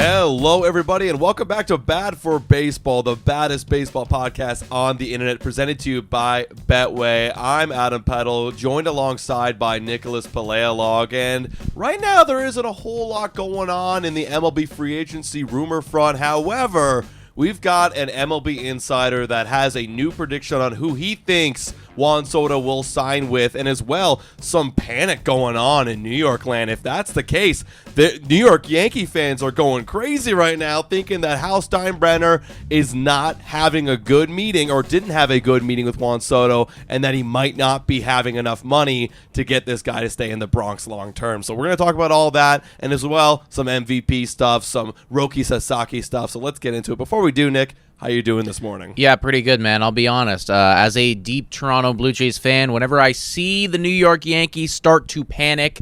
Hello, everybody, and welcome back to Bad for Baseball, the baddest baseball podcast on the internet, presented to you by Betway. I'm Adam Peddle, joined alongside by Nicholas Paleolog, and right now there isn't a whole lot going on in the MLB free agency rumor front. However, we've got an MLB insider that has a new prediction on who he thinks Juan Soto will sign with, and as well, some panic going on in New York land. If that's the case, the New York Yankee fans are going crazy right now, thinking that Hal Steinbrenner is not having a good meeting or didn't have a good meeting with Juan Soto, and that he might not be having enough money to get this guy to stay in the Bronx long term. So we're going to talk about all that, and as well, some MVP stuff, some Roki Sasaki stuff. So let's get into it. Before we do, Nick, how you doing this morning? Yeah, pretty good, man. I'll be honest. As a deep Toronto Blue Jays fan, whenever I see the New York Yankees start to panic,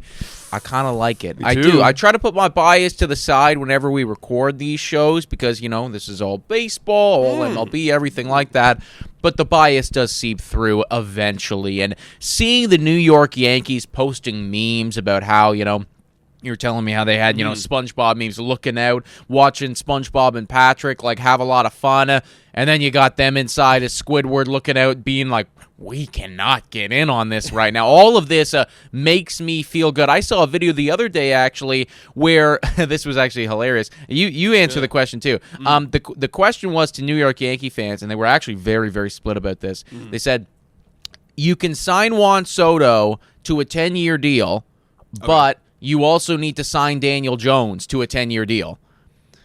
I kind of like it. I do. I try to put my bias to the side whenever we record these shows because, you know, this is all baseball, all MLB, everything like that. But the bias does seep through eventually. And seeing the New York Yankees posting memes about how, you know, you were telling me how they had, you know, SpongeBob memes, looking out, watching SpongeBob and Patrick, like, have a lot of fun. And then you got them inside as Squidward looking out, being like, we cannot get in on this right now. All of this makes me feel good. I saw a video the other day, actually, where this was actually hilarious. You answer the question, too. The question was to New York Yankee fans, and they were actually very, very split about this. They said, you can sign Juan Soto to a 10-year deal, but you also need to sign Daniel Jones to a 10-year deal.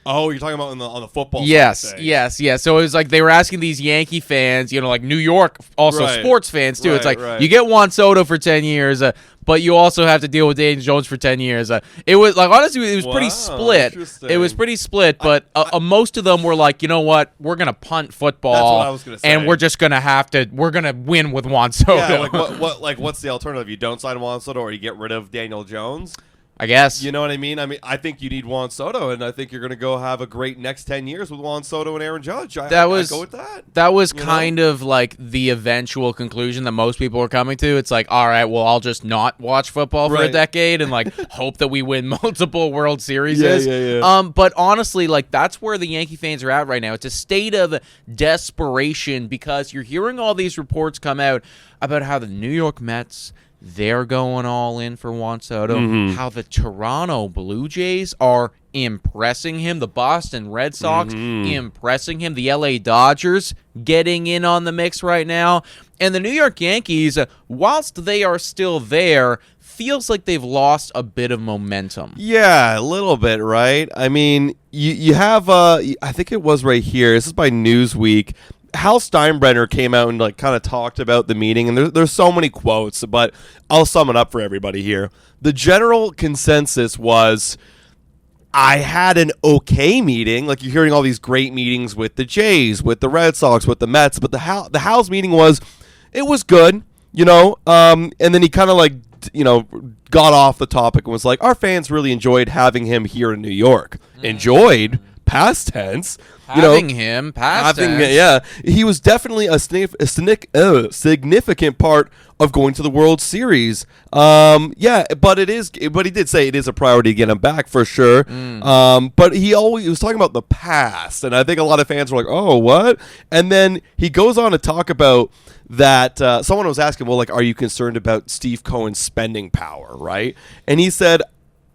Oh, you're talking about on the football side. Yes. So it was like they were asking these Yankee fans, you know, like New York, also sports fans, too. It's like, you get Juan Soto for 10 years, but you also have to deal with Daniel Jones for 10 years. It was, like, honestly, it was pretty split. It was pretty split, but most of them were like, you know what, we're going to punt football. That's what I was going to say. And we're just going to we're going to win with Juan Soto. Yeah, what's the alternative? You don't sign Juan Soto or you get rid of Daniel Jones? I guess. You know what I mean? I think you need Juan Soto, and I think you're going to go have a great next 10 years with Juan Soto and Aaron Judge. I go with that. That was kind of like the eventual conclusion that most people were coming to. It's like, all right, well, I'll just not watch football for a decade and, like, hope that we win multiple World Series. Yeah. But honestly, like, that's where the Yankee fans are at right now. It's a state of desperation because you're hearing all these reports come out about how the New York Mets, they're going all in for Juan Soto. How the Toronto Blue Jays are impressing him. The Boston Red Sox impressing him. The LA Dodgers getting in on the mix right now. And the New York Yankees, whilst they are still there, feels like they've lost a bit of momentum. Yeah, a little bit, right? I mean, you have, I think it was right here. This is by Newsweek. Hal Steinbrenner came out and, like, kind of talked about the meeting, and there's so many quotes, but I'll sum it up for everybody here. The general consensus was, I had an okay meeting. Like, you're hearing all these great meetings with the Jays, with the Red Sox, with the Mets, but the Hal's meeting was, it was good, you know, and then he kind of, like, you know, got off the topic and was like, our fans really enjoyed having him here in New York. Enjoyed? Past tense. Having him, past tense. Yeah, he was definitely a significant part of going to the World Series. But he did say it is a priority to get him back for sure. But he was talking about the past, and I think a lot of fans were like, "Oh, what?" And then he goes on to talk about that. Someone was asking, "Well, like, are you concerned about Steve Cohen's spending power?" Right? And he said,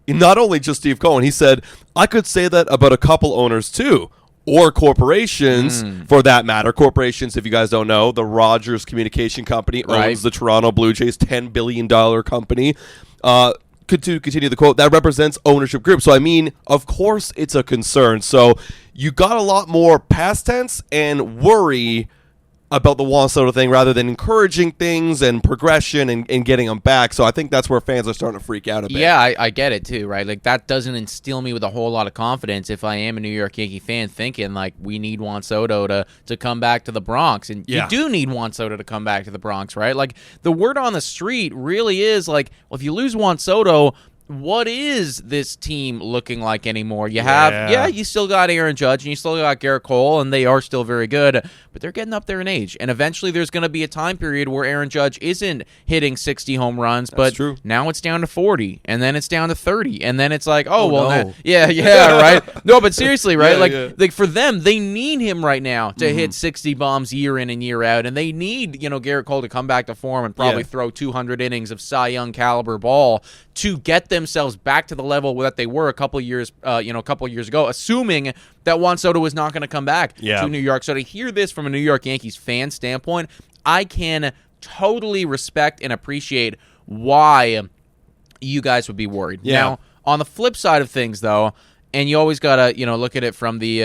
not only just Steve Cohen, he said, I could say that about a couple owners too, or corporations for that matter. Corporations, if you guys don't know, the Rogers Communication Company owns the Toronto Blue Jays, $10 billion company. To continue the quote, that represents ownership group. So, I mean, of course it's a concern. So you got a lot more past tense and worry about the Juan Soto thing rather than encouraging things and progression and getting them back. So I think that's where fans are starting to freak out a bit. Yeah, I get it too, right? Like, that doesn't instill me with a whole lot of confidence if I am a New York Yankee fan thinking, like, we need Juan Soto to come back to the Bronx. And you do need Juan Soto to come back to the Bronx, right? Like, the word on the street really is, like, well, if you lose Juan Soto, what is this team looking like anymore? You have, you still got Aaron Judge and you still got Garrett Cole, and they are still very good, but they're getting up there in age. And eventually there's going to be a time period where Aaron Judge isn't hitting 60 home runs, but now it's down to 40, and then it's down to 30, and then it's like, right? No, but seriously, right? Like for them, they need him right now to hit 60 bombs year in and year out, and they need, Garrett Cole to come back to form and probably throw 200 innings of Cy Young caliber ball to get themselves back to the level that they were a couple years ago, assuming that Juan Soto was not going to come back to New York. So to hear this from a New York Yankees fan standpoint, I can totally respect and appreciate why you guys would be worried. Now, on the flip side of things, though, and you always got to, look at it from the,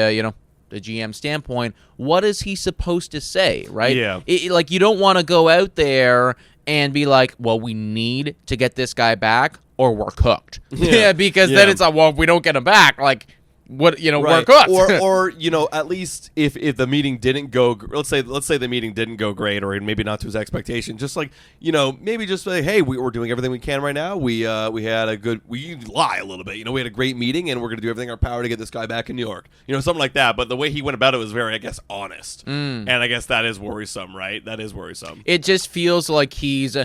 the GM standpoint, what is he supposed to say, right? Yeah. Like, you don't want to go out there and be like, well, we need to get this guy back or we're cooked. Because then it's like, well, if we don't get him back, like, what, we're cooked. or at least if the meeting didn't go, let's say the meeting didn't go great, or maybe not to his expectation, just like, maybe just say, hey, we're doing everything we can right now. We had we lie a little bit, we had a great meeting and we're going to do everything in our power to get this guy back in New York, something like that. But the way he went about it was very, I guess, honest. And I guess that is worrisome, right? That is worrisome. It just feels like he's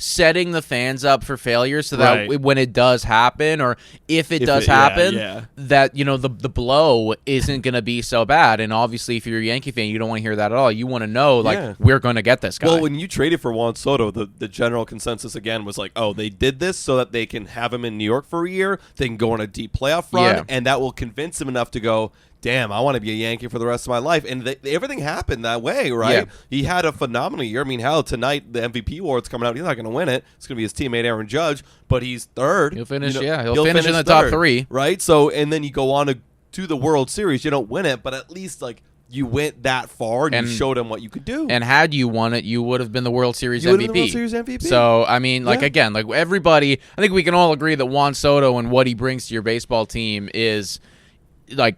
setting the fans up for failure so that when it does happen, or if it does happen, that, the blow isn't going to be so bad. And obviously, if you're a Yankee fan, you don't want to hear that at all. You want to know, we're going to get this guy. Well, when you traded for Juan Soto, the general consensus, again, was like, oh, they did this so that they can have him in New York for a year. They can go on a deep playoff run, and that will convince him enough to go, damn, I want to be a Yankee for the rest of my life. And everything happened that way, right? Yeah. He had a phenomenal year. I mean, hell, tonight the MVP award's coming out. He's not going to win it. It's going to be his teammate Aaron Judge, but he's third. He'll finish, he'll finish in the top three. Right? So, and then you go on to the World Series. You don't win it, but at least, like, you went that far and you showed him what you could do. And had you won it, you would have been the World Series MVP. Been the World Series MVP. So, I mean, again, everybody, I think we can all agree that Juan Soto and what he brings to your baseball team is,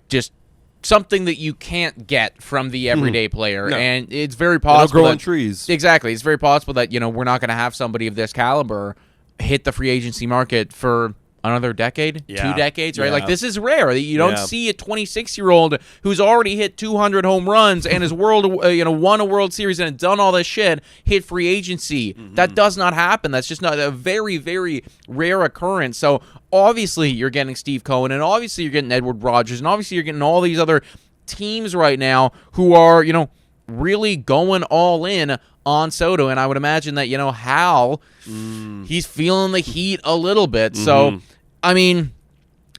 just something that you can't get from the everyday player. No. And it's very possible grow on trees. Exactly. It's very possible that, we're not going to have somebody of this caliber hit the free agency market for another decade, 2 decades, right? Like, this is rare. You don't see a 26-year-old who's already hit 200 home runs and has won a World Series and done all this shit hit free agency. That does not happen. That's just not a very, very rare occurrence. So obviously you're getting Steve Cohen, and obviously you're getting Edward Rogers, and obviously you're getting all these other teams right now who are, really going all in on Soto. And I would imagine that, Hal, he's feeling the heat a little bit. So, I mean,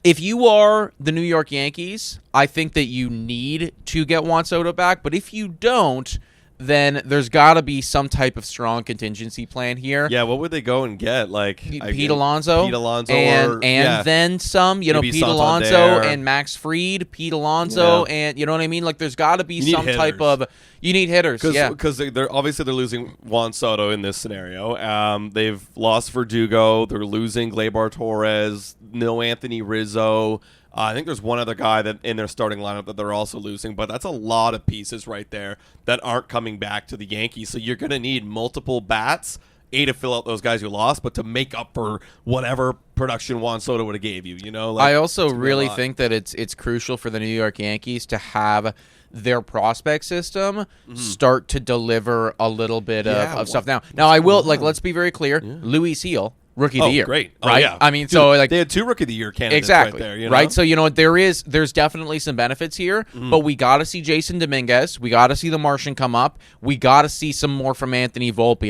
if you are the New York Yankees, I think that you need to get Juan Soto back. But if you don't, then there's got to be some type of strong contingency plan here. Yeah, what would they go and get? Like Pete Alonso, and then some. Maybe Pete Alonso and Max Fried, Pete Alonso, and you know what I mean. Like, there's got to be some type of. You need hitters, because they're losing Juan Soto in this scenario. They've lost Verdugo. They're losing Gleyber Torres. No Anthony Rizzo. I think there's one other guy that in their starting lineup that they're also losing, but that's a lot of pieces right there that aren't coming back to the Yankees. So you're going to need multiple bats, to fill out those guys you lost, but to make up for whatever production Juan Soto would have gave you. I also really think that it's crucial for the New York Yankees to have their prospect system start to deliver a little bit of stuff. Now I will let's be very clear. Luis Gil, Rookie of the Year. Great. Right? Yeah. I mean, they had 2 Rookie of the Year candidates right there. Right? So, there's definitely some benefits here, but we got to see Jason Dominguez. We got to see the Martian come up. We got to see some more from Anthony Volpe.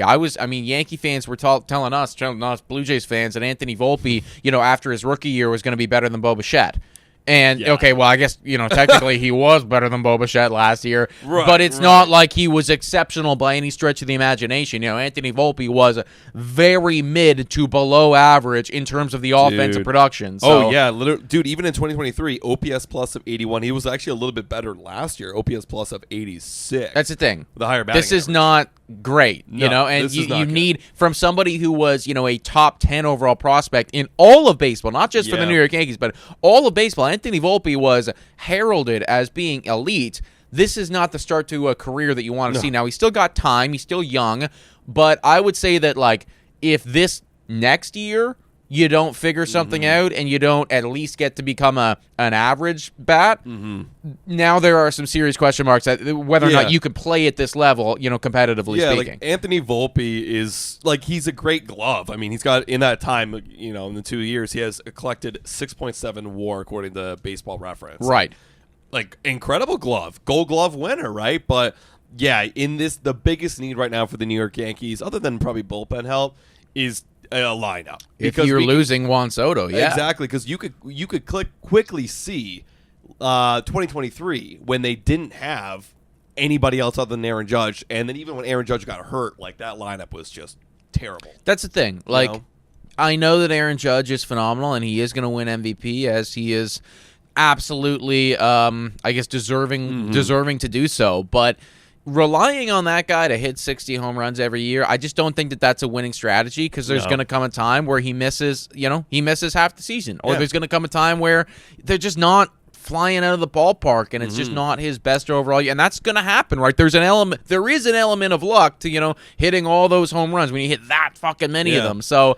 Yankee fans were telling us, Blue Jays fans, that Anthony Volpe, after his rookie year was going to be better than Bo Bichette. And, okay, well, I guess, technically he was better than Bo Bichette last year, but it's not like he was exceptional by any stretch of the imagination. Anthony Volpe was very mid to below average in terms of the offensive production. So, dude, even in 2023, OPS plus of 81, he was actually a little bit better last year, OPS plus of 86. That's the thing. The higher batting This is not great, and you need, from somebody who was, a top 10 overall prospect in all of baseball, not just for the New York Yankees, but all of baseball. Anthony Volpe was heralded as being elite. This is not the start to a career that you want to see. Now, he's still got time. He's still young. But I would say that, if this next year you don't figure something out and you don't at least get to become an average bat, now there are some serious question marks at whether or not you could play at this level, competitively speaking. Like Anthony Volpe is like, he's a great glove. I mean, he's got, in that time, in the 2 years, he has collected 6.7 WAR according to Baseball Reference. Right. Like, incredible glove, Gold Glove winner, right? But yeah, the biggest need right now for the New York Yankees, other than probably bullpen help, is a lineup. If you're losing Juan Soto, exactly, because you could quickly see 2023 when they didn't have anybody else other than Aaron Judge, and then even when Aaron Judge got hurt, like, that lineup was just terrible. That's the thing. Like, I know that Aaron Judge is phenomenal, and he is going to win MVP, as he is absolutely, I guess, deserving to do so, but relying on that guy to hit 60 home runs every year, I just don't think that that's a winning strategy, because there's going to come a time where he misses half the season, or there's going to come a time where they're just not flying out of the ballpark, and it's just not his best overall, and that's going to happen, right? There is an element of luck to hitting all those home runs when you hit that fucking many of them. So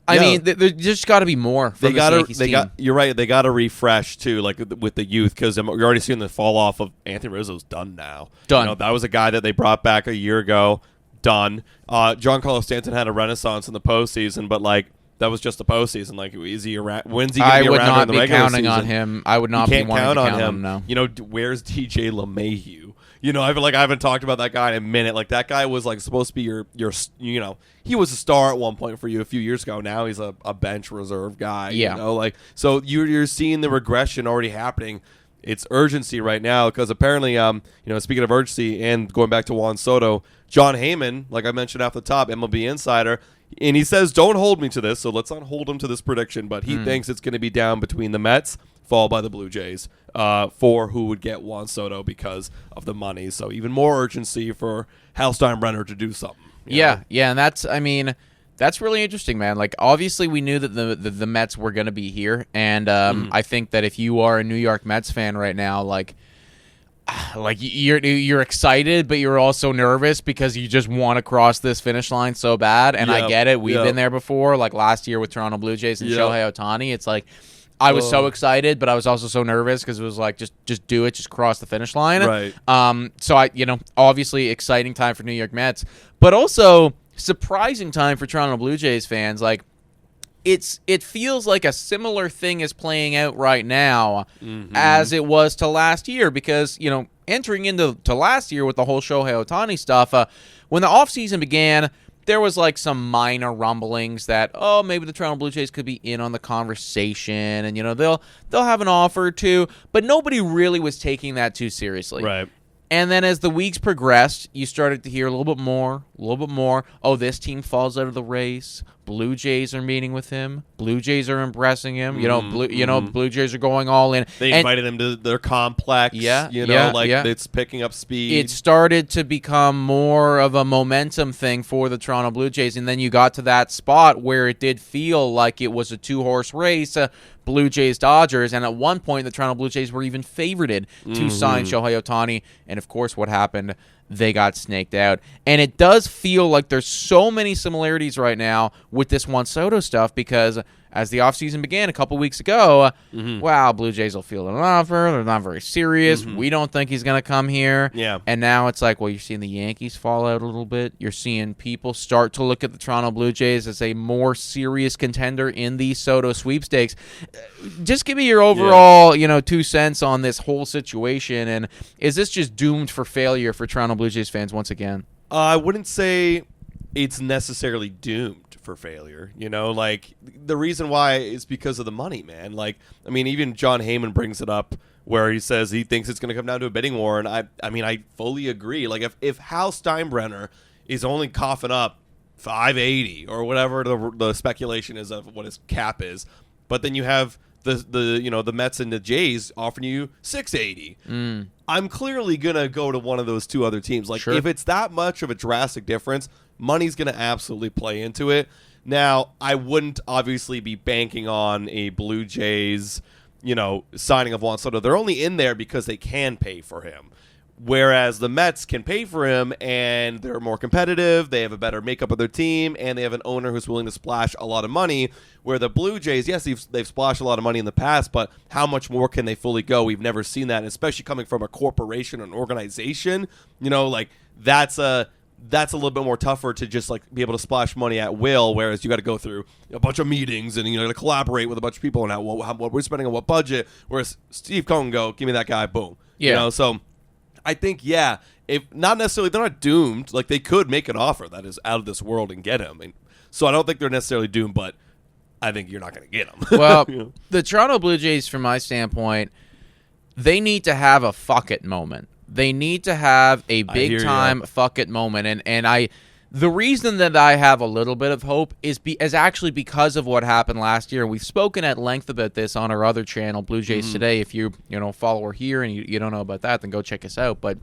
I mean, there just got to be more from this Yankees team. You're right. They got to refresh too, like with the youth, because you're already seeing the fall off of Anthony Rizzo's done now. Done. That was a guy that they brought back a year ago. Done. Giancarlo Stanton had a renaissance in the postseason, but like, that was just the postseason. Like, is he around? When's he going to be around in the regular season? I would not be counting on him. I would not be wanting to count on him. No. Where's DJ LeMahieu? I feel like I haven't talked about that guy in a minute. Like, that guy was like supposed to be your he was a star at one point for you a few years ago. Now he's a bench reserve guy. Yeah. So you're seeing the regression already happening. It's urgency right now, because apparently, speaking of urgency and going back to Juan Soto, John Heyman, like I mentioned off the top, MLB Insider, and he says, don't hold me to this, so let's not hold him to this prediction, but he thinks it's going to be down between the Mets, followed by the Blue Jays, for who would get Juan Soto because of the money. So even more urgency for Hal Steinbrenner to do something. Yeah, and that's really interesting, man. Like, obviously we knew that the Mets were going to be here, and I think that if you are a New York Mets fan right now, like you're excited, but you're also nervous because you just want to cross this finish line so bad. And I get it. We've been there before, like last year with Toronto Blue Jays and Shohei Ohtani. It's like, I was so excited, but I was also so nervous because it was like, just do it, just cross the finish line. Right. So obviously exciting time for New York Mets, but also surprising time for Toronto Blue Jays fans. Like, it feels like a similar thing is playing out right now as it was to last year, because entering into last year with the whole Shohei Ohtani stuff, when the offseason began, there was like some minor rumblings that maybe the Toronto Blue Jays could be in on the conversation, and they'll have an offer or two, but nobody really was taking that too seriously. Right. And then as the weeks progressed, you started to hear a little bit more. Oh, this team falls out of the race. Blue Jays are meeting with him. Blue Jays are impressing him. Blue Jays are going all in. They invited him to their complex. It's picking up speed. It started to become more of a momentum thing for the Toronto Blue Jays, and then you got to that spot where it did feel like it was a two-horse race, Blue Jays Dodgers, and at one point the Toronto Blue Jays were even favorited to sign Shohei Ohtani, and of course what happened? They got snaked out. And it does feel like there's so many similarities right now with this Juan Soto stuff, because as the offseason began a couple weeks ago, wow, Blue Jays will field an offer. They're not very serious. We don't think he's going to come here. Yeah. And now it's like, well, you're seeing the Yankees fall out a little bit. You're seeing people start to look at the Toronto Blue Jays as a more serious contender in the Soto sweepstakes. Just give me your overall, 2 cents on this whole situation. And is this just doomed for failure for Toronto Blue Jays fans once again? I wouldn't say it's necessarily doomed for failure. Like, the reason why is because of the money, man. Like, I mean, even John Heyman brings it up where he says he thinks it's going to come down to a bidding war, and I fully agree. Like, if Hal Steinbrenner is only coughing up $580 or whatever the speculation is of what his cap is, but then you have the Mets and the Jays offering you $680, I'm clearly gonna go to one of those two other teams. Like, if it's that much of a drastic difference, money's going to absolutely play into it. Now, I wouldn't obviously be banking on a Blue Jays, signing of Juan Soto. They're only in there because they can pay for him. Whereas the Mets can pay for him, and they're more competitive. They have a better makeup of their team, and they have an owner who's willing to splash a lot of money. Where the Blue Jays, yes, they've splashed a lot of money in the past, but how much more can they fully go? We've never seen that, and especially coming from a corporation, an organization. Like that's a little bit more tougher to just like be able to splash money at will. Whereas you got to go through a bunch of meetings and to collaborate with a bunch of people and what we're spending on what budget. Whereas Steve Cohen give me that guy, boom. Yeah. So. I think, if not necessarily, they're not doomed. Like, they could make an offer that is out of this world and get him. So I don't think they're necessarily doomed, but I think you're not going to get him. Well, the Toronto Blue Jays, from my standpoint, they need to have a fuck it moment. They need to have a big-time fuck it moment. And the reason that I have a little bit of hope is actually because of what happened last year. We've spoken at length about this on our other channel, Blue Jays Today. If you follower here and you don't know about that, then go check us out. But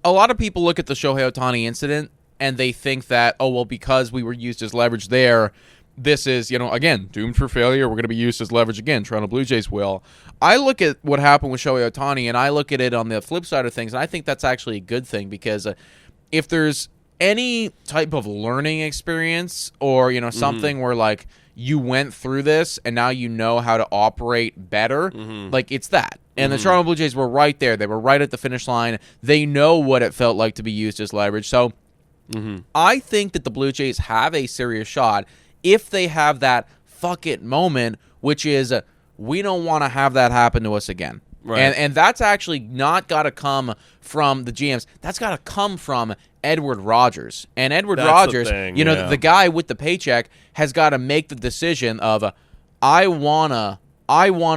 a lot of people look at the Shohei Ohtani incident and they think that, because we were used as leverage there, this is, again, doomed for failure. We're going to be used as leverage again. Toronto Blue Jays will. I look at what happened with Shohei Ohtani and I look at it on the flip side of things, and I think that's actually a good thing because if there's any type of learning experience or something where like you went through this and now you know how to operate better, like it's that. And the Toronto Blue Jays were right there. They were right at the finish line. They know what it felt like to be used as leverage. So I think that the Blue Jays have a serious shot if they have that fuck it moment, which is we don't want to have that happen to us again. Right. And that's actually not got to come from the GMs. That's got to come from Edward Rogers. And Edward Rogers, the guy with the paycheck, has got to make the decision of I wanna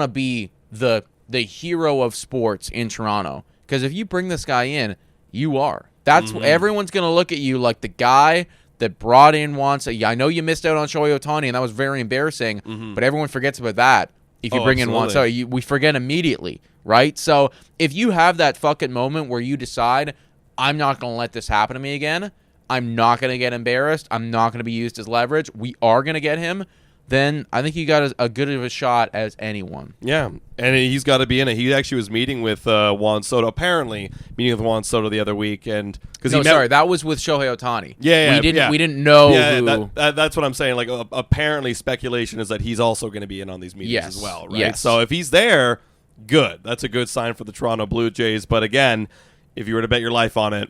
be the hero of sports in Toronto. Because if you bring this guy in, you are. That's everyone's gonna look at you like the guy that brought in Juan Soto. I know you missed out on Shohei Ohtani, and that was very embarrassing. But everyone forgets about that. If you bring in Juan Soto, we forget immediately, right? So if you have that fucking moment where you decide, I'm not going to let this happen to me again, I'm not going to get embarrassed, I'm not going to be used as leverage, we are going to get him, then I think you got a good of a shot as anyone. Yeah, and he's got to be in it. He actually was meeting with Juan Soto, apparently meeting with Juan Soto the other week. That was with Shohei Ohtani. Yeah, we didn't know who. That's what I'm saying. Like, apparently speculation is that he's also going to be in on these meetings as well, right? Yes. So if he's there, good. That's a good sign for the Toronto Blue Jays. But again, if you were to bet your life on it,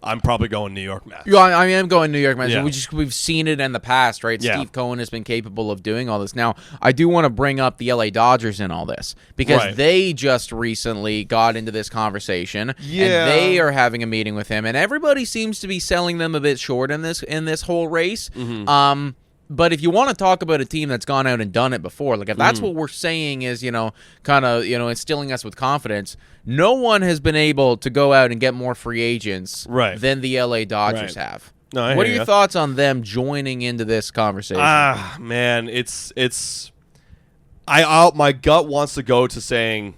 I'm probably going New York Mets. Yeah, I am going New York Mets. Yeah. We've seen it in the past, right? Yeah. Steve Cohen has been capable of doing all this. Now, I do want to bring up the LA Dodgers in all this because they just recently got into this conversation. Yeah. And they are having a meeting with him, and everybody seems to be selling them a bit short in this whole race. But if you want to talk about a team that's gone out and done it before, like if that's what we're saying is, kind of, instilling us with confidence, no one has been able to go out and get more free agents than the LA Dodgers have. No, what are your thoughts on them joining into this conversation? Man, my gut wants to go to saying,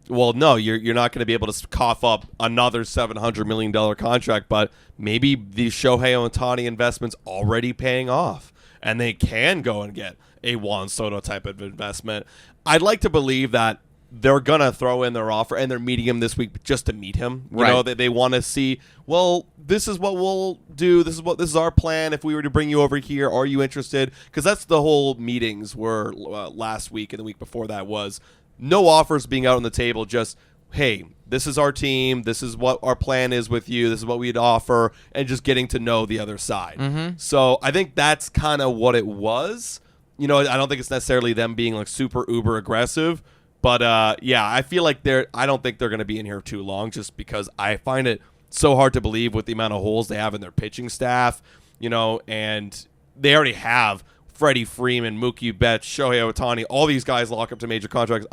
well, no, you're not going to be able to cough up another $700 million contract, but maybe the Shohei Ohtani investment's already paying off. And they can go and get a Juan Soto type of investment. I'd like to believe that they're going to throw in their offer, and they're meeting him this week just to meet him. You know, they want to see, well, this is what we'll do. This is our plan. If we were to bring you over here, are you interested? Because that's the whole meetings were last week, and the week before that was no offers being out on the table, just, hey, this is our team, this is what our plan is with you, this is what we'd offer, and just getting to know the other side. So I think that's kind of what it was. I don't think it's necessarily them being like super uber aggressive, but I feel like I don't think they're going to be in here too long, just because I find it so hard to believe with the amount of holes they have in their pitching staff, and they already have Freddie Freeman, Mookie Betts, Shohei Ohtani, all these guys lock up to major contracts.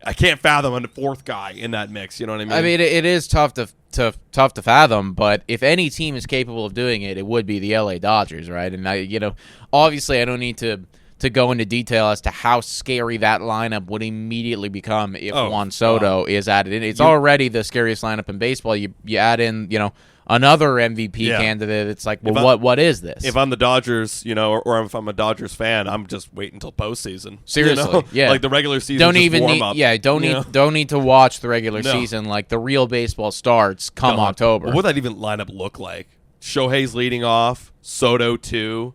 I can't fathom a fourth guy in that mix. You know what I mean? I mean, it is tough to fathom, but if any team is capable of doing it, it would be the LA Dodgers, right? And obviously, I don't need to to go into detail as to how scary that lineup would immediately become if Juan Soto is added in. It's already the scariest lineup in baseball. You add in, another MVP candidate. It's like, well, what is this? If I'm the Dodgers, or if I'm a Dodgers fan, I'm just waiting until postseason. Seriously, yeah. Like the regular season. Don't just even warm need. up, Yeah, don't need to watch the regular season. Like the real baseball starts come October. What would that even lineup look like? Shohei's leading off. Soto 2.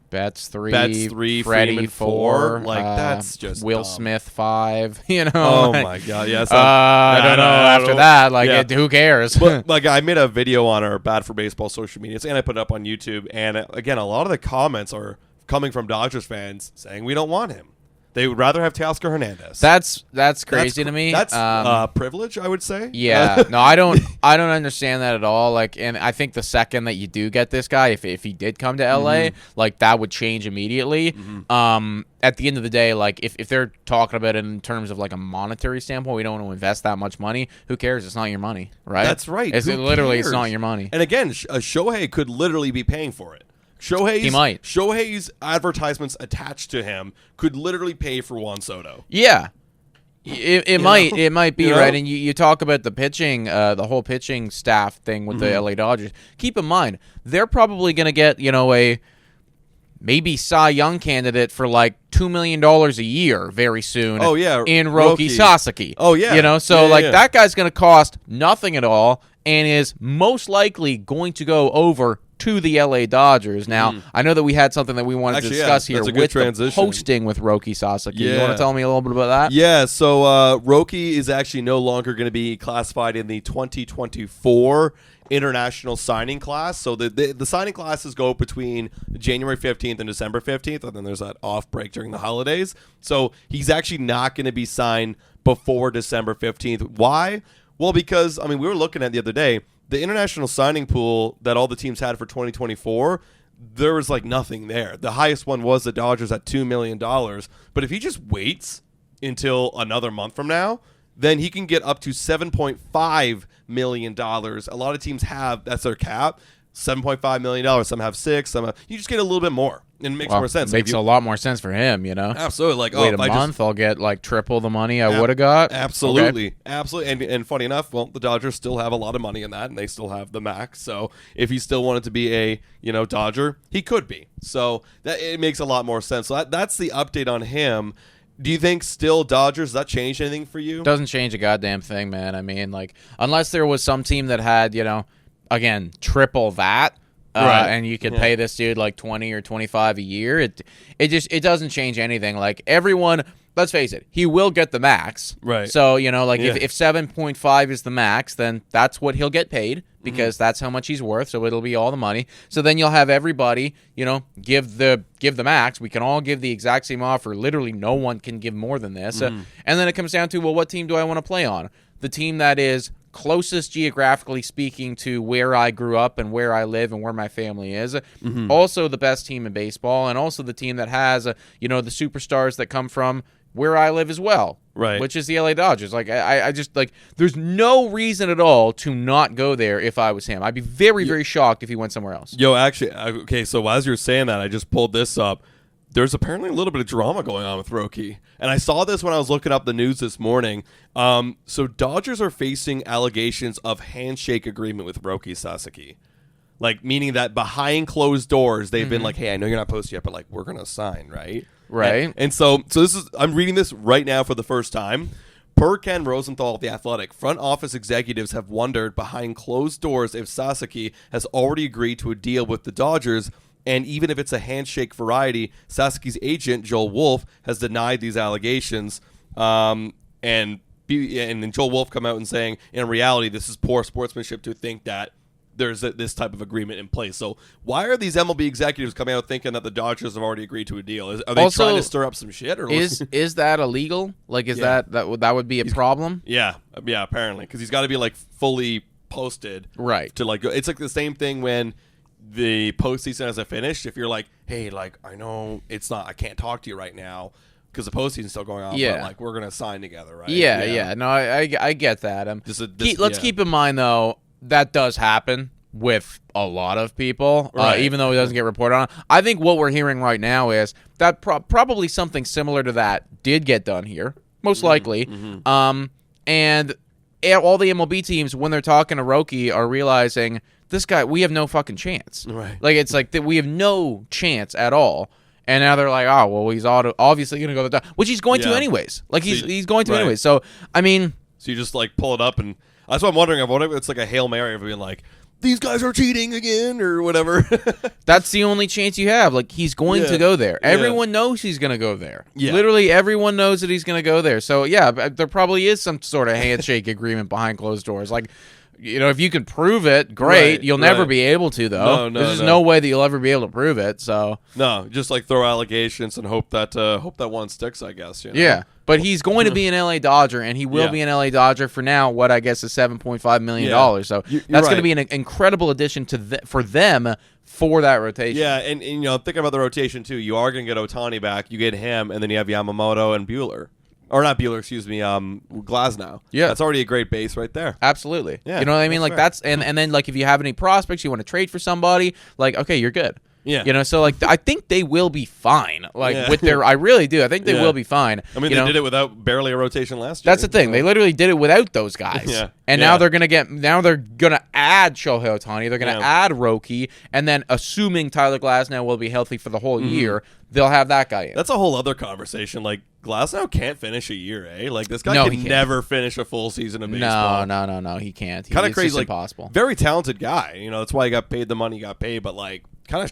Betts 3, Freddie Freddie 4. Like that's just Will dumb. Smith 5. Oh my god, yes. I don't know. After that, who cares? But like, I made a video on our Bad for Baseball social media, and I put it up on YouTube. And again, a lot of the comments are coming from Dodgers fans saying we don't want him. They would rather have Teoscar Hernandez. That's crazy to me. That's privilege, I would say. Yeah, no, I don't understand that at all. Like, and I think the second that you do get this guy, if he did come to LA, like that would change immediately. At the end of the day, like if they're talking about it in terms of like a monetary standpoint, we don't want to invest that much money. Who cares? It's not your money, right? That's right. It's not your money. And again, Shohei could literally be paying for it. Shohei's advertisements attached to him could literally pay for Juan Soto. Yeah. It might be right. And you talk about the pitching, the whole pitching staff thing with the LA Dodgers. Keep in mind, they're probably going to get, a maybe Cy Young candidate for like $2 million a year very soon. Oh, yeah. In Roki Sasaki. Oh, yeah. That guy's going to cost nothing at all and is most likely going to go over to the LA Dodgers. Now, I know that we had something that we wanted to discuss here with the hosting with Roki Sasaki. You want to tell me a little bit about that? Yeah, so Roki is actually no longer going to be classified in the 2024 international signing class. So the signing classes go between January 15th and December 15th, and then there's that off break during the holidays. So he's actually not going to be signed before December 15th. Why? Well, because, we were looking at the other day, the international signing pool that all the teams had for 2024, there was like nothing there. The highest one was the Dodgers at $2 million. But if he just waits until another month from now, then he can get up to $7.5 million. A lot of teams have, that's their cap, $7.5 million. Some have $6 million. Some have, you just get a little bit more. And it makes more sense. It makes a lot more sense for him, Absolutely. Like, wait a month, I'll get like triple the money I would have got. Absolutely. Okay. Absolutely. And funny enough, the Dodgers still have a lot of money in that, and they still have the max. So if he still wanted to be a, Dodger, he could be. So that it makes a lot more sense. So that's the update on him. Do you think still Dodgers, does that change anything for you? Doesn't change a goddamn thing, man. Unless there was some team that had, again, triple that. Right. And you could pay this dude like 20 or 25 a year. It doesn't change anything. Like everyone, let's face it, he will get the max. Right. So, if 7.5 is the max, then that's what he'll get paid because that's how much he's worth. So it'll be all the money. So then you'll have everybody, give the max. We can all give the exact same offer. Literally no one can give more than this. And then it comes down to, well, what team do I want to play on? The team that is closest geographically speaking to where I grew up and where I live and where my family is. Also the best team in baseball, and also the team that has, the superstars that come from where I live as well. Right. Which is the LA Dodgers. Like, I just, like, there's no reason at all to not go there if I was him. I'd be very, very shocked if he went somewhere else. Yo, actually, okay, so as you're saying that, I just pulled this up. There's apparently a little bit of drama going on with Roki. And I saw this when I was looking up the news this morning. So Dodgers are facing allegations of handshake agreement with Roki Sasaki. Like, meaning that behind closed doors, they've been like, hey, I know you're not posted yet, but, like, we're going to sign, right? Right. And so this is, I'm reading this right now for the first time. Per Ken Rosenthal of The Athletic, front office executives have wondered behind closed doors if Sasaki has already agreed to a deal with the Dodgers. And even if it's a handshake variety, Sasaki's agent, Joel Wolfe, has denied these allegations. And then Joel Wolfe come out and saying, in reality, this is poor sportsmanship to think that there's this type of agreement in place. So why are these MLB executives coming out thinking that the Dodgers have already agreed to a deal? Are they trying to stir up some shit? Or is that illegal? Like, that would be a problem? Yeah, apparently. Because he's got to be, like, fully posted. Right. To, like, it's like the same thing when the postseason hasn't finished. If you're like, hey, like, I know I can't talk to you right now because the postseason's still going on, but like, we're gonna sign together, right? Yeah. No, I get that. Let's keep in mind though that does happen. with a lot of people, Right. even though it doesn't get reported on. I think what we're hearing right now is that probably something similar to that did get done here, most likely. And all the MLB teams, when they're talking to Roki, are realizing this guy, we have no fucking chance. Right. Like, it's like that we have no chance at all. And now they're like, oh, well, he's obviously going to go to the top, which he's going to anyways. Like, he's going to anyways. So, I mean. So you just, like, pull it up, and that's what I'm wondering. What if it's like a Hail Mary of being like, these guys are cheating again, or whatever. That's the only chance you have. Like, he's going to go there. Everyone knows he's going to go there. Yeah. Literally, everyone knows that he's going to go there. So, yeah, there probably is some sort of handshake agreement behind closed doors. Like, if you can prove it, great. Right, You'll never be able to, though. No, There's just no way that you'll ever be able to prove it. So no, just like throw allegations and hope that one sticks, I guess. Yeah, but he's going to be an LA Dodger, and he will be an LA Dodger for now. What I guess is $7.5 million. So that's going to be an incredible addition for them for that rotation. Yeah, and thinking about the rotation too, you are going to get Ohtani back. You get him, and then you have Yamamoto and Buehler. Or not Buehler, excuse me, Glasnow. Yeah. That's already a great base right there. Absolutely. Yeah, you know what I mean? Like, fair. that's, and then, like, if you have any prospects, you want to trade for somebody, like, okay, you're good. Yeah. So, like, I think they will be fine. Like, with their, I really do. I think they will be fine. I mean, they did it without barely a rotation last year. That's the thing. They literally did it without those guys. And now they're going to add Shohei Ohtani. They're going to add Roki. And then, assuming Tyler Glasnow will be healthy for the whole year, they'll have that guy in. That's a whole other conversation. Like, Glasnow can't finish a year, eh? Like, this guy can he never finish a full season of baseball. No, he can't. Kind of It's crazy. just Like, impossible. very talented guy. That's why he got paid the money he got paid. But, like, kind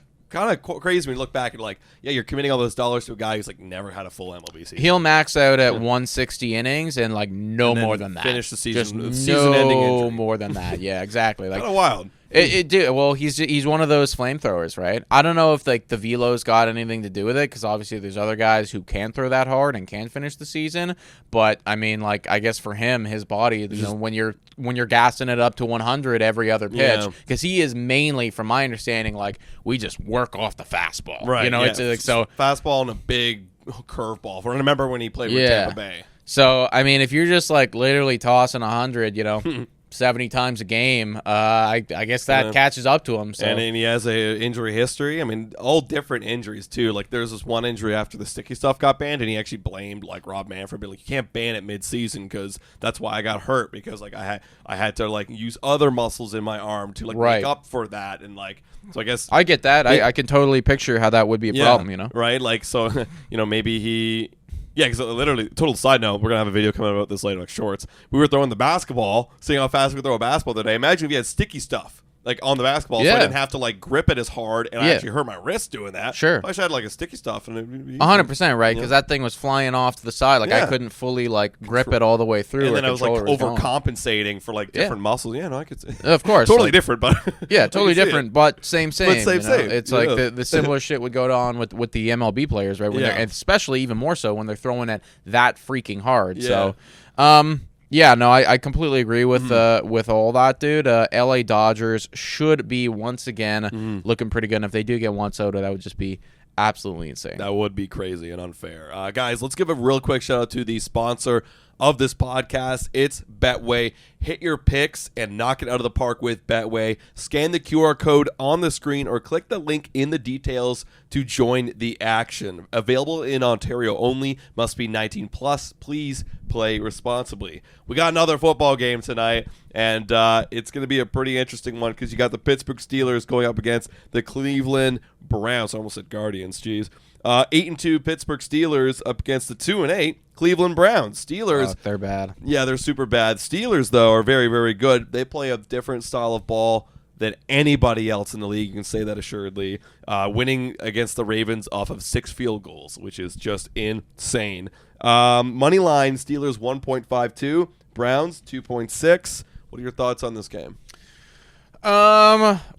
of crazy when you look back and like, yeah, you're committing all those dollars to a guy who's like never had a full MLB season. He'll max out at 160 innings and like no more than that. Finish the season. Just season-ending injury. no more than that. Yeah, exactly. Like kind of wild. Well, he's one of those flamethrowers, right? I don't know if like the velo's got anything to do with it because obviously there's other guys who can throw that hard and can finish the season. But I mean, like I guess for him, his body, when you're gassing it up to 100 every other pitch, because he is mainly, from my understanding, like we just work off the fastball, right? It's like so fastball and a big curveball. I remember when he played with Tampa Bay. So I mean, if you're just like literally tossing 100, 70 times a game, I guess that catches up to him. So. And then he has a injury history. I mean, all different injuries too. Like there's this one injury after the sticky stuff got banned, and he actually blamed like Rob Manfred, being like, you can't ban it mid-season because that's why I got hurt, because like I had to like use other muscles in my arm to like make up for that, and like so I guess I get that. I can totally picture how that would be a problem. Right? Like so, maybe he. Yeah, because literally, total side note, we're going to have a video coming about this later, like shorts. We were throwing the basketball, seeing how fast we could throw a basketball today. Imagine if you had sticky stuff, like, on the basketball, so I didn't have to, like, grip it as hard, and I actually hurt my wrist doing that. Sure. I should have, like, a sticky stuff. And it'd be 100%, right, because that thing was flying off to the side. Like, I couldn't fully, like, grip it all the way through. And then I was, like, overcompensating for, like, different muscles. Yeah, no, I could say. Of course. Totally different, but. Yeah, totally different, but same. But same. It's like the similar shit would go on with the MLB players, right? And especially even more so when they're throwing it that freaking hard. Yeah. So, yeah, no, I completely agree with all that, dude. LA Dodgers should be once again looking pretty good. And if they do get Juan Soto, that would just be absolutely insane. That would be crazy and unfair. Guys, let's give a real quick shout out to the sponsor of this podcast. It's Betway. Hit your picks and knock it out of the park with Betway. Scan the QR code on the screen or click the link in the details to join the action. Available in Ontario only. Must be 19 plus. Please play responsibly. We got another football game tonight, and it's going to be a pretty interesting one because you got the Pittsburgh Steelers going up against the Cleveland Browns. I almost said Guardians. Jeez. 8-2 Pittsburgh Steelers up against the 2-8 Cleveland Browns. Steelers, they're bad. Yeah, they're super bad. Steelers, though, are very, very good. They play a different style of ball than anybody else in the league. You can say that assuredly. Winning against the Ravens off of 6 field goals, which is just insane. Money line, Steelers 1.52, Browns 2.6. What are your thoughts on this game?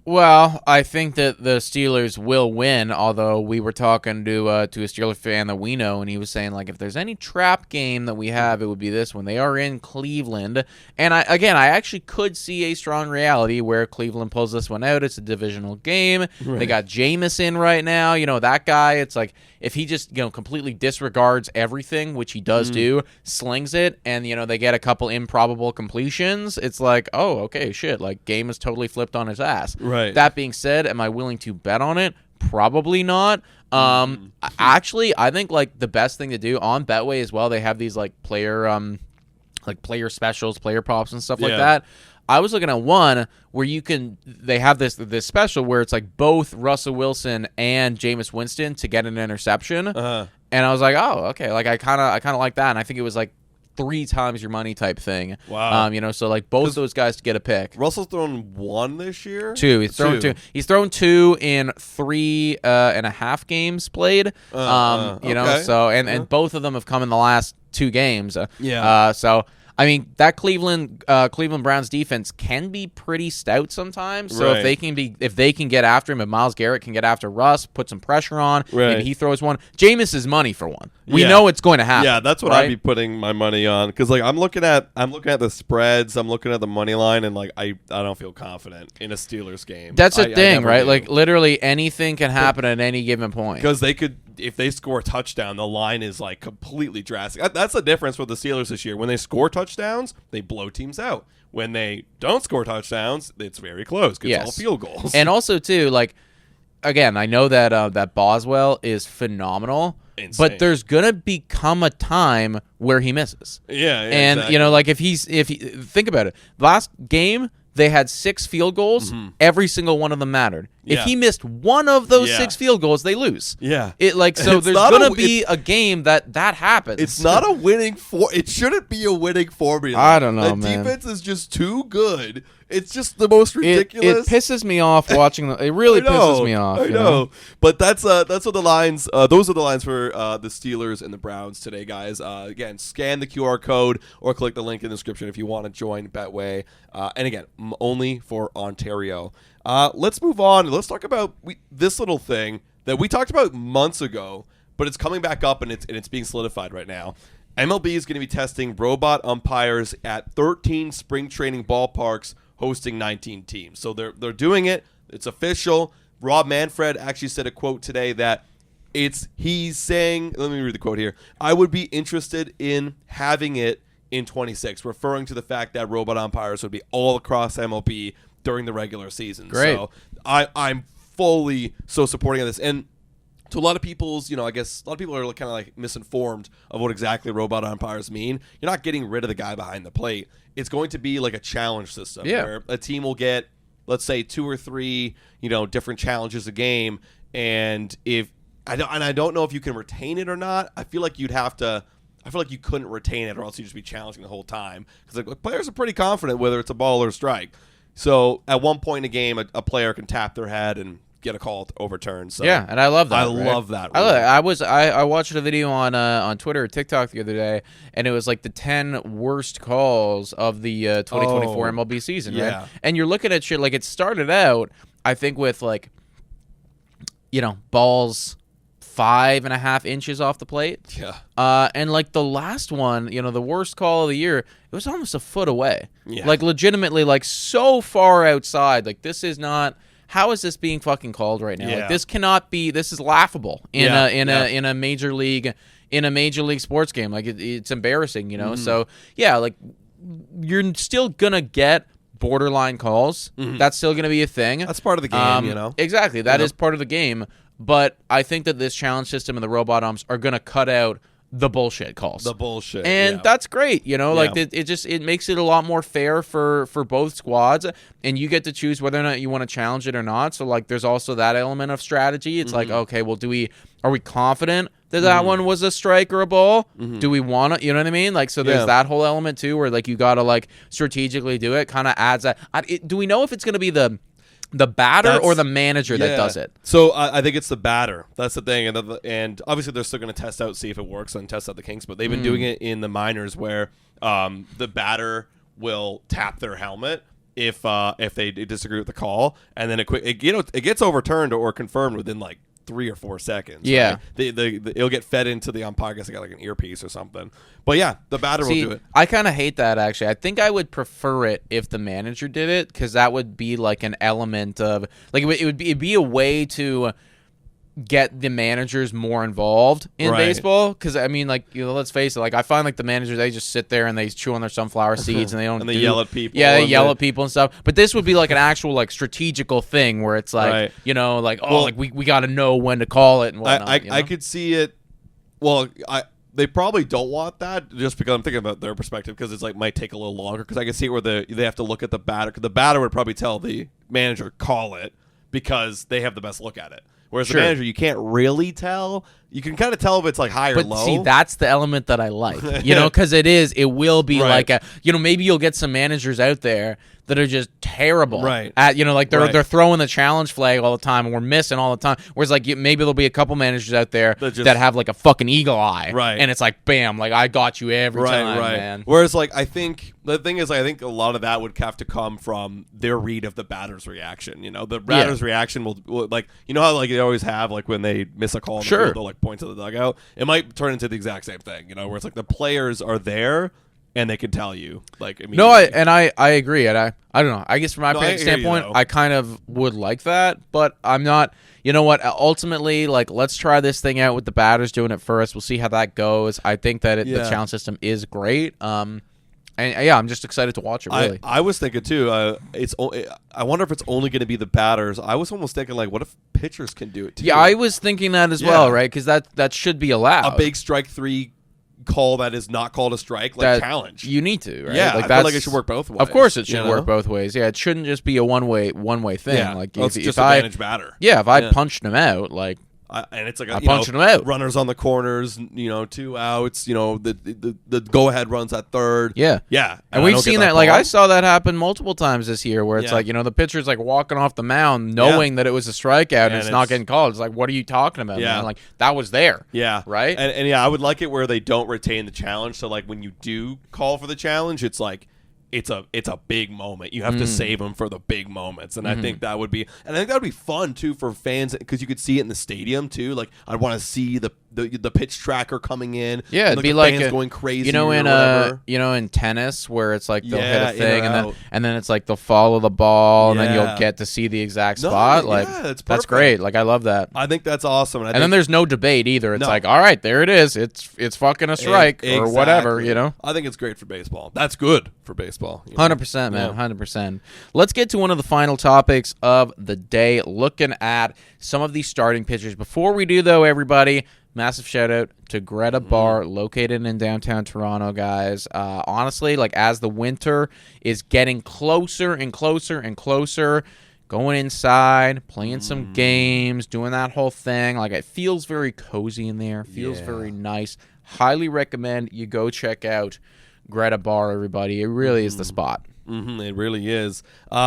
Well, I think that the Steelers will win, although we were talking to a Steeler fan that we know, and he was saying, like, if there's any trap game that we have, it would be this one. They are in Cleveland, and I actually could see a strong reality where Cleveland pulls this one out. It's a divisional game. Right. They got Jameis in right now. That guy, it's like, if he just, completely disregards everything, which he does do, slings it, and, they get a couple improbable completions, it's like, oh, okay, shit, like, game is totally flipped on his ass. Right. That being said, am I willing to bet on it? Probably not. Actually, I think like the best thing to do on Betway as well, they have these like player specials, player props and stuff like that. I was looking at one where they have this special where it's like both Russell Wilson and Jameis Winston to get an interception. And I was like, oh, okay. Like I kind of like that. And I think it was like 3 times your money type thing. Wow. So like both those guys to get a pick. Russell's thrown 1 this year? 2. He's thrown 2. He's thrown 2 in 3.5 games played. Okay. So and both of them have come in the last 2 games. Yeah. So I mean, that Cleveland Browns defense can be pretty stout sometimes. So if they can get after him, if Myles Garrett can get after Russ, put some pressure on, maybe he throws one. Jameis is money for one. We know it's going to happen. Yeah, that's what I'd be putting my money on because like I'm looking at the spreads, I'm looking at the money line, and like I don't feel confident in a Steelers game. That's the thing, right? Like literally anything can happen at any given point. Because they could. If they score a touchdown, the line is like completely drastic. That's the difference with the Steelers this year. When they score touchdowns, they blow teams out. When they don't score touchdowns, it's very close because it's all field goals. And also, too, like, again, I know that that Boswell is phenomenal, but there's going to become a time where he misses. Yeah, and, exactly. like, if he think about it. Last game, they had 6 field goals. Every single one of them mattered. If he missed one of those 6 field goals, they lose. Yeah. So there's going to be a game that happens. It's not a winning it shouldn't be a winning formula. I don't know, the man. defense is just too good. It's just the most ridiculous. It pisses me off watching it really pisses me off. I know. But that's what the lines those are the lines for the Steelers and the Browns today, guys. Again, scan the QR code or click the link in the description if you want to join Betway. And again, only for Ontario. Let's move on. Let's talk about this little thing that we talked about months ago, but it's coming back up and it's being solidified right now. MLB is going to be testing robot umpires at 13 spring training ballparks hosting 19 teams. So they're doing it. It's official. Rob Manfred actually said a quote today that he's saying, let me read the quote here. I would be interested in having it in 26, referring to the fact that robot umpires would be all across MLB during the regular season. Great. So I'm fully supporting of this. And to a lot of people's, I guess a lot of people are kind of like misinformed of what exactly robot umpires mean. You're not getting rid of the guy behind the plate. It's going to be like a challenge system where a team will get, let's say, 2 or 3, different challenges a game. And I don't know if you can retain it or not. I feel like you couldn't retain it or else you'd just be challenging the whole time. Because like, players are pretty confident whether it's a ball or a strike. So at one point in a game, a player can tap their head and get a call overturned. So yeah, and I love that. I love that. I love it. I watched a video on Twitter or TikTok the other day, and it was like the 10 worst calls of the 2024 MLB season. Yeah. Right? And you're looking at shit like it started out, I think, with like, balls 5.5 inches off the plate. Yeah. And like the last one, the worst call of the year, it was almost a foot away. Yeah. Like legitimately, like so far outside. Like this is not. How is this being fucking called right now? Yeah. Like this cannot be. This is laughable in a major league sports game. Like it's embarrassing, So yeah, like you're still gonna get borderline calls. That's still gonna be a thing. That's part of the game, Exactly, that is part of the game. But I think that this challenge system and the robot umps are gonna cut out the bullshit calls. And that's great, like it makes it a lot more fair for both squads, and you get to choose whether or not you want to challenge it or not. So like there's also that element of strategy. It's like, okay, well, are we confident that one was a strike or a ball? Do we want to, you know what I mean? Like, so there's that whole element too, where like you got to like strategically do it. Kind of adds that. Do we know if it's going to be the batter or the manager that does it? So I think it's the batter. That's the thing. And obviously they're still going to test out, see if it works and test out the kinks. But they've been doing it in the minors where the batter will tap their helmet if they disagree with the call. And then it gets overturned or confirmed within like 3 or 4 seconds. Yeah. Right? It'll get fed into the umpire. I guess they got like an earpiece or something. But yeah, the batter will do it. I kind of hate that, actually. I think I would prefer it if the manager did it, because that would be like an element of like it'd be a way to get the managers more involved in Right. baseball, because I mean, like, let's face it, like I find like the managers, they just sit there and they chew on their sunflower seeds and they don't and they yell at people. Yeah, they yell at people and stuff. But this would be like an actual like strategical thing where it's like, Right. like, like we got to know when to call it and whatnot. I could see it. Well, they probably don't want that, just because I'm thinking about their perspective, because it's like might take a little longer, because I can see where they have to look at the batter, because the batter would probably tell the manager call it because they have the best look at it. Whereas the manager, you can't really tell. You can kind of tell if it's like high or low. But see, that's the element that I like, because it will be Right. like maybe you'll get some managers out there that are just terrible Right. at, like Right. they're throwing the challenge flag all the time and we're missing all the time. Whereas like maybe there'll be a couple managers out there that have like a fucking eagle eye. Right. And it's like, bam, like I got you every time, man. Whereas like I think the thing is, I think a lot of that would have to come from their read of the batter's reaction. The batter's reaction will like, how like they always have, like when they miss a call in the field, they'll like point to the dugout. It might turn into the exact same thing, where it's like the players are there and they can tell you, like, immediately. No, I agree, and I don't know. I guess from my standpoint, I kind of would like that, but I'm not. You know what? Ultimately, like, let's try this thing out with the batters doing it first. We'll see how that goes. I think that the challenge system is great. And yeah, I'm just excited to watch it. Really, I was thinking too. I wonder if it's only going to be the batters. I was almost thinking, like, what if pitchers can do it too? Yeah, I was thinking that as well, right? Because that should be allowed. A big strike three call that is not called a strike, like challenge. You need to, right? Yeah, like I feel like it should work both ways. Of course, it should work both ways. Yeah, it shouldn't just be a one way thing. Yeah, like it's just advantage batter. Yeah, if I punched him out, like. And it's like I punched him out. Runners on the corners, 2 outs. The go ahead runs at third. Yeah. And we've seen that. Like I saw that happen multiple times this year, where it's like the pitcher's like walking off the mound, knowing that it was a strikeout and it's not getting called. It's like, what are you talking about? Man? Like that was there. Yeah. Right. And yeah, I would like it where they don't retain the challenge. So like when you do call for the challenge, it's like. It's a big moment. You have to save them for the big moments, and I think that would be fun too for fans, because you could see it in the stadium too. Like I want to see the pitch tracker coming in. Yeah, and, it'd be the like fans going crazy. In tennis where it's like they'll hit a thing and then it's like they'll follow the ball and then you'll get to see the exact spot. Like that's great. Like I love that. I think that's awesome. And then there's no debate either. It's like, all right, there it is. It's fucking a strike or whatever. I think it's great for baseball. That's good for baseball. 100%, man. 100%. Let's get to one of the final topics of the day, looking at some of these starting pitchers. Before we do, though, everybody, massive shout out to Greta Bar, located in downtown Toronto, guys. Honestly, like as the winter is getting closer and closer and closer, going inside, playing some games, doing that whole thing, like it feels very cozy in there. Feels very nice. Highly recommend you go check out Greta Bar, everybody. It really is the spot. It really is.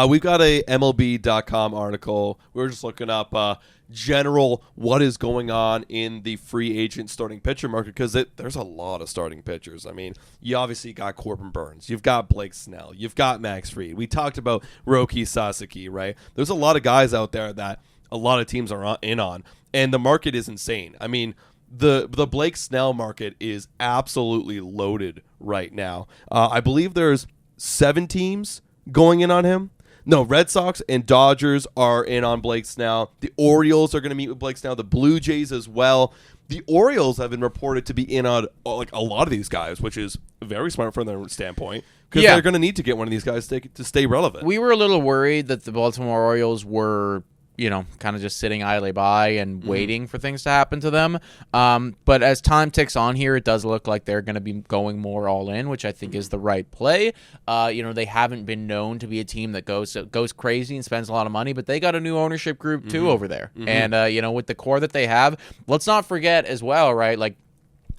We've got a MLB.com article. We were just looking up general what is going on in the free agent starting pitcher market, because there's a lot of starting pitchers. I mean, you obviously got Corbin Burns. You've got Blake Snell. You've got Max Fried. We talked about Roki Sasaki, right? There's a lot of guys out there that a lot of teams are in on, and the market is insane. I mean, the Blake Snell market is absolutely loaded right now. I believe there's 7 teams going in on him. No, Red Sox and Dodgers are in on Blake Snell. The Orioles are going to meet with Blake Snell. The Blue Jays as well. The Orioles have been reported to be in on like a lot of these guys, which is very smart from their standpoint, because they're going to need to get one of these guys to stay relevant. We were a little worried that the Baltimore Orioles were kind of just sitting idly by and waiting for things to happen to them. But as time ticks on here, it does look like they're going to be going more all in, which I think is the right play. They haven't been known to be a team that goes crazy and spends a lot of money, but they got a new ownership group too over there. And, with the core that they have, let's not forget as well, right? Like,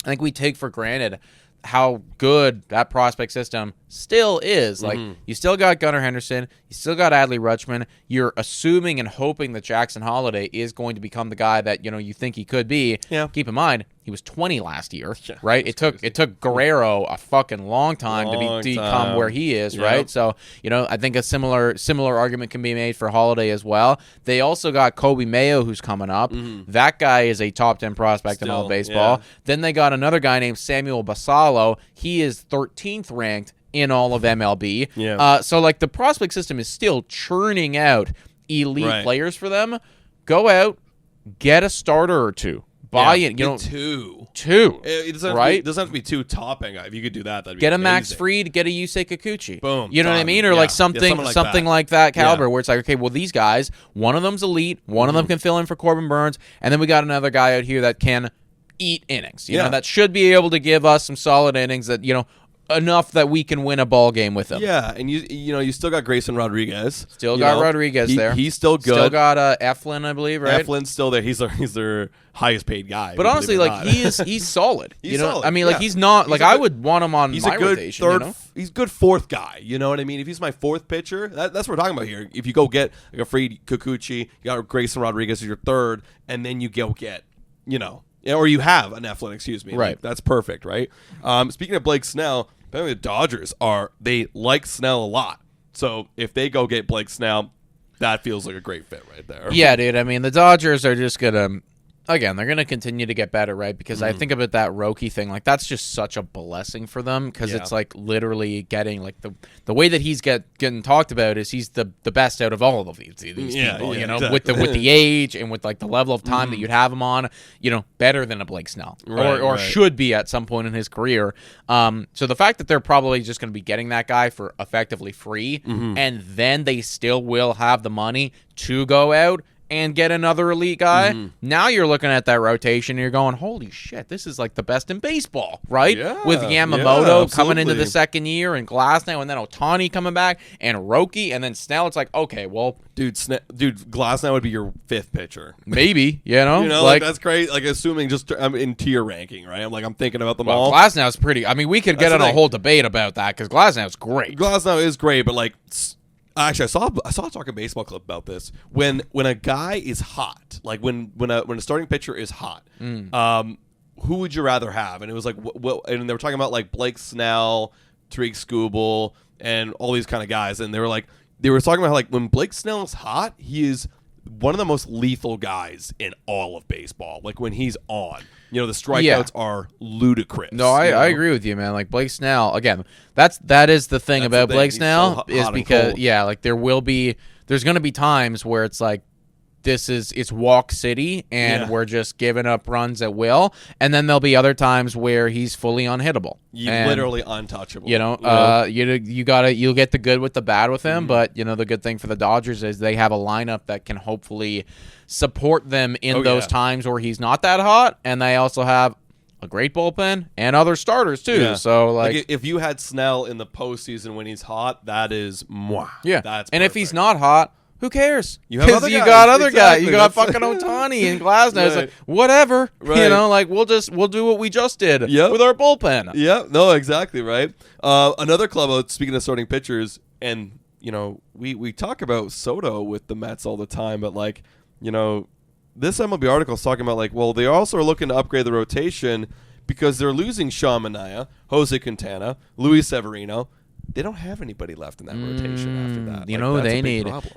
I think we take for granted how good that prospect system still is. Like, you still got Gunnar Henderson, you still got Adley Rutschman. You're assuming and hoping that Jackson Holliday is going to become the guy that you think he could be. Yeah. Keep in mind, he was 20 last year, right? It took Guerrero a fucking long time to become where he is, right? So, I think a similar argument can be made for Holliday as well. They also got Kobe Mayo, who's coming up. That guy is a top 10 prospect in all baseball. Yeah. Then they got another guy named Samuel Basallo. He is 13th ranked in all of MLB. Yeah. So, like, the prospect system is still churning out elite players for them. Go out, get a starter or two. Buy in, two. It doesn't have to be two top-end guys. If you could do that, that'd be get a amazing. Max Fried, get a Yusei Kikuchi. Boom. You know what I mean? Or like something like that caliber where it's like, okay, well, these guys, one of them's elite, one of them can fill in for Corbin Burns, and then we got another guy out here that can eat innings. You know, that should be able to give us some solid innings that, enough that we can win a ball game with him. Yeah, and you still got Grayson Rodriguez. Rodriguez there. He's still good. Still got Eflin, I believe, right? Eflin's still there. He's their highest paid guy. But honestly, like he's solid. Solid. I mean, like he's not like I would want him on my rotation. He's a good fourth guy. You know what I mean? If he's my fourth pitcher, that's what we're talking about here. If you go get like a Fried, Kikuchi, you got Grayson Rodriguez as your third, and then you go get or you have an Eflin, excuse me. Right. Like, that's perfect, right? Speaking of Blake Snell, apparently the Dodgers they like Snell a lot. So if they go get Blake Snell, that feels like a great fit right there. Yeah, dude. I mean, the Dodgers are just going to... Again, they're going to continue to get better, right? Because I think about that Roki thing. Like, that's just such a blessing for them because it's, like, literally getting, like, the way that he's getting talked about is he's the best out of all of these people, exactly. with the age and with, like, the level of time that you'd have him on, better than a Blake Snell or should be at some point in his career. So the fact that they're probably just going to be getting that guy for effectively free and then they still will have the money to go out and get another elite guy. Now you're looking at that rotation and you're going, holy shit, this is like the best in baseball, right? Yeah, with Yamamoto coming into the second year and Glasnow and then Ohtani coming back and Roki and then Snell. It's like, okay, well, dude, Glasnow would be your fifth pitcher. Maybe, like that's great. Like assuming just I'm in tier ranking, right? I'm thinking about them all. Glasnow's pretty. I mean, we could get on a whole debate about that because Glasnow's great. Glasnow is great, but like. Actually, I saw a talking baseball clip about this. When a guy is hot, like when a starting pitcher is hot, who would you rather have? And it was like, and they were talking about like Blake Snell, Tariq Skubal, and all these kind of guys. And they were talking about like when Blake Snell is hot, he is one of the most lethal guys in all of baseball. Like when he's on. The strikeouts are ludicrous. No, I agree with you, man. Like Blake Snell, again, that is the thing about Blake Snell is because like there's going to be times where it's like it's walk city and we're just giving up runs at will, and then there'll be other times where he's fully unhittable. Literally untouchable. You'll get the good with the bad with him, but the good thing for the Dodgers is they have a lineup that can hopefully support them in those times where he's not that hot, and they also have a great bullpen and other starters too. Yeah. So like if you had Snell in the postseason when he's hot, that is mwah. Yeah. That's and perfect. if he's not hot, who cares? You got other guys. Exactly. You got fucking Ohtani and Glasnow. Right. It's like, whatever. Right. Like we'll do what we just did with our bullpen. Yeah. No, exactly right. Another club, speaking of starting pitchers, and we talk about Soto with the Mets all the time, but like, this MLB article is talking about like, well, they also are looking to upgrade the rotation because they're losing Sean Manaea, Jose Quintana, Luis Severino. They don't have anybody left in that rotation after that.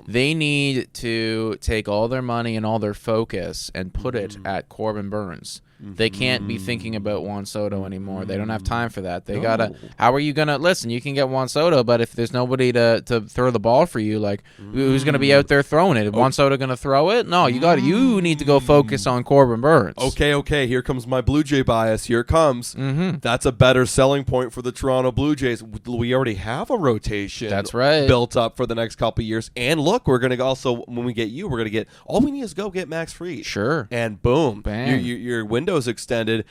They need to take all their money and all their focus and put it at Corbin Burns. They can't be thinking about Juan Soto anymore. They don't have time for that. They gotta. How are you gonna listen? You can get Juan Soto, but if there's nobody to throw the ball for you, like who's gonna be out there throwing it? Is Juan Soto gonna throw it? No, you need to go focus on Corbin Burns. Okay. Here comes my Blue Jay bias. Here it comes. That's a better selling point for the Toronto Blue Jays. We already have a rotation. That's right. Built up for the next couple of years. And look, we're gonna also when we get we're gonna get all we need is go get Max Fried. Sure. And boom, bang. Your window's extended.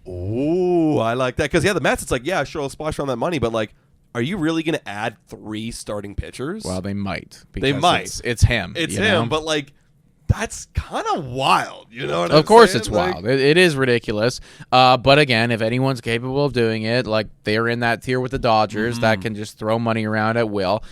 Ooh, I like that because the Mets. It's like sure, I'll splash on that money, but like, are you really going to add 3 starting pitchers? Well, they might. They might. It's him. It's him, but like. That's kind of wild, you know what I'm saying? Of course it's wild. It is ridiculous. But again, if anyone's capable of doing it, like they're in that tier with the Dodgers that can just throw money around at will.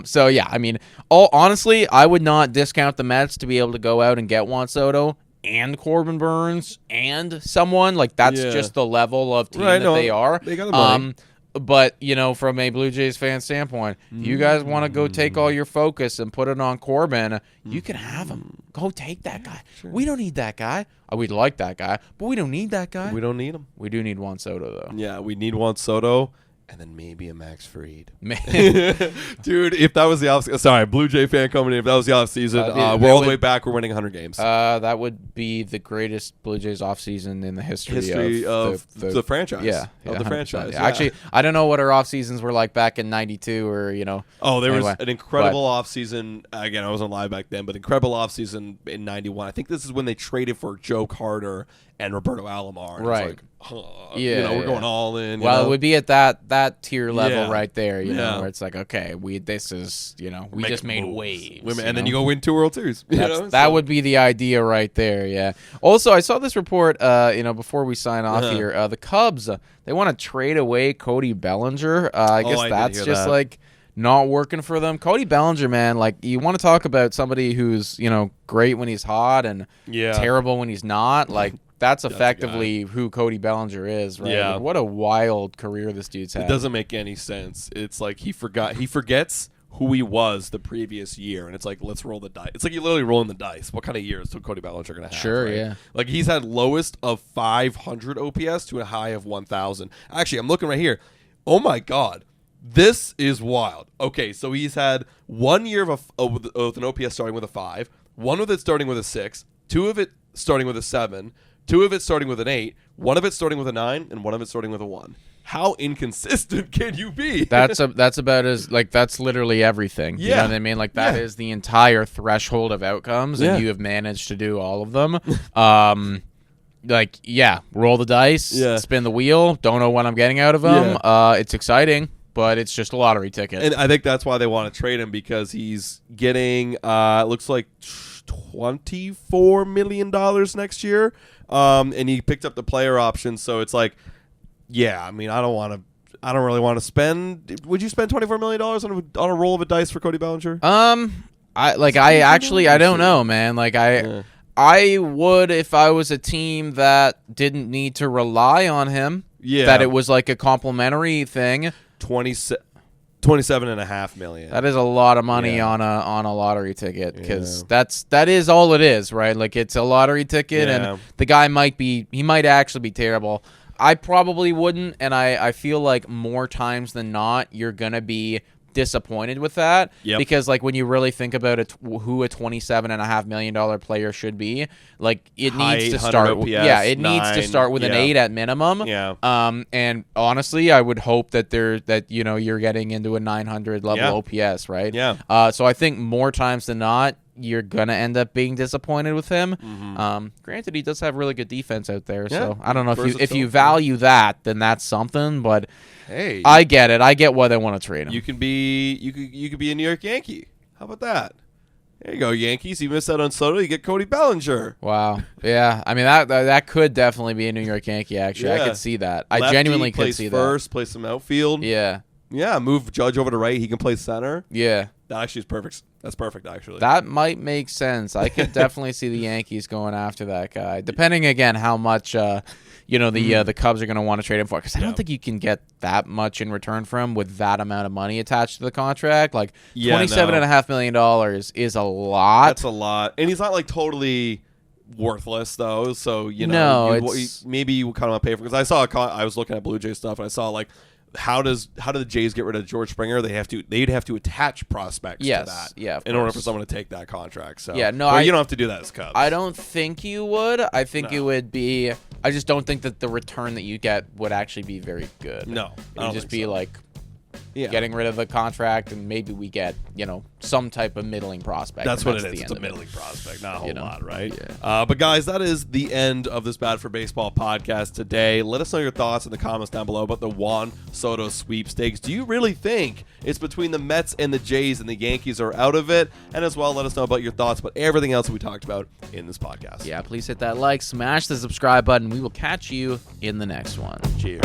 So yeah, I mean, honestly, I would not discount the Mets to be able to go out and get Juan Soto and Corbin Burns and someone. Like that's just the level of team that they are. They got the money. But, from a Blue Jays fan standpoint, if you guys want to go take all your focus and put it on Corbin, you can have him. Go take that guy. Sure. We don't need that guy. We'd like that guy, but we don't need that guy. We don't need him. We do need Juan Soto, though. Yeah, we need Juan Soto. And then maybe a Max Fried. Dude, if that was the offseason. Sorry, Blue Jay fan coming in. If that was the offseason, we're all the way back. We're winning 100 games. That would be the greatest Blue Jays offseason in the history of the franchise. Yeah. Of the franchise. Yeah. Actually, I don't know what our offseasons were like back in 92 or, Oh, there was an incredible offseason. Again, I wasn't live back then, but incredible offseason in 91. I think this is when they traded for Joe Carter and Roberto Alomar. Right. We're going all in. Well, it would be at that tier level right there, where it's like, okay, we just made waves. And then you go win 2 World Series. That would be the idea right there, yeah. Also, I saw this report, before we sign off here, the Cubs, they want to trade away Cody Bellinger. I guess that's just like not working for them. Cody Bellinger, man, like you want to talk about somebody who's, great when he's hot and terrible when he's not, like that's effectively who Cody Bellinger is, right? Yeah. Like, what a wild career this dude's had. It doesn't make any sense. It's like he forgets who he was the previous year, and it's like, let's roll the dice. It's like you're literally rolling the dice. What kind of year is Cody Bellinger going to have? Sure, right? yeah. Like he's had lowest of 500 OPS to a high of 1,000. Actually, I'm looking right here. Oh my God. This is wild. Okay, so he's had 1 year of an OPS starting with a 5, one of it starting with a 6, 2 of it starting with a 7, 2 of it starting with an 8, 1 of it starting with a 9, and 1 of it starting with a 1. How inconsistent can you be? That's about as like that's literally everything. Yeah. You know what I mean? Like that is the entire threshold of outcomes, and you have managed to do all of them. Roll the dice, spin the wheel. Don't know what I'm getting out of them. It's exciting, but it's just a lottery ticket. And I think that's why they want to trade him, because he's getting looks like $24 million next year. And he picked up the player option, so it's like, I mean, I don't really want to spend. Would you spend $24 million on a roll of a dice for Cody Bellinger? I don't know, man. Like I would if I was a team that didn't need to rely on him. Yeah, that it was like a complimentary thing. 27.5 million. That is a lot of money on a lottery ticket, because that is all it is, right? Like it's a lottery ticket, and the guy might actually be terrible. I probably wouldn't, and I feel like more times than not you're gonna be disappointed with that, because like when you really think about it, who a $27.5 million player should be, like it needs to start OPS, needs to start with an 8 at minimum. And honestly I would hope that you're getting into a 900 level OPS, right? So I think more times than not you're gonna end up being disappointed with him. Granted, he does have really good defense out there, so I don't know if you value that, then that's something. But hey, I get it. I get why they want to trade him. You could be a New York Yankee. How about that? There you go, Yankees. You missed out on Soto. You get Cody Bellinger. Wow. Yeah. I mean that could definitely be a New York Yankee. Actually, I could see that. I genuinely could see that. First, play some outfield. Yeah. Move Judge over to right. He can play center. Yeah. That actually is perfect. That's perfect, actually. That might make sense. I could definitely see the Yankees going after that guy, depending again how much the Cubs are going to want to trade him for. Because I don't think you can get that much in return for him with that amount of money attached to the contract. Like $27.5 million is a lot. That's a lot, and he's not like totally worthless though. So maybe you kind of want to pay for. Because I was looking at Blue Jay stuff, and I saw like. How do the Jays get rid of George Springer? They'd have to attach prospects to that in order for someone to take that contract. So you don't have to do that as Cubs. I don't think you would. I think it would be. I just don't think that the return that you get would actually be very good. No, it would just be like getting rid of the contract, and maybe we get some type of middling prospect. That's what it is. It's a middling prospect, not a whole lot, right? Yeah. But guys, that is the end of this Bad for Baseball podcast today. Let us know your thoughts in the comments down below about the Juan Soto sweepstakes. Do you really think it's between the Mets and the Jays and the Yankees are out of it? And as well, let us know about your thoughts about everything else that we talked about in this podcast. Yeah, please hit that like, smash the subscribe button. We will catch you in the next one. Cheers.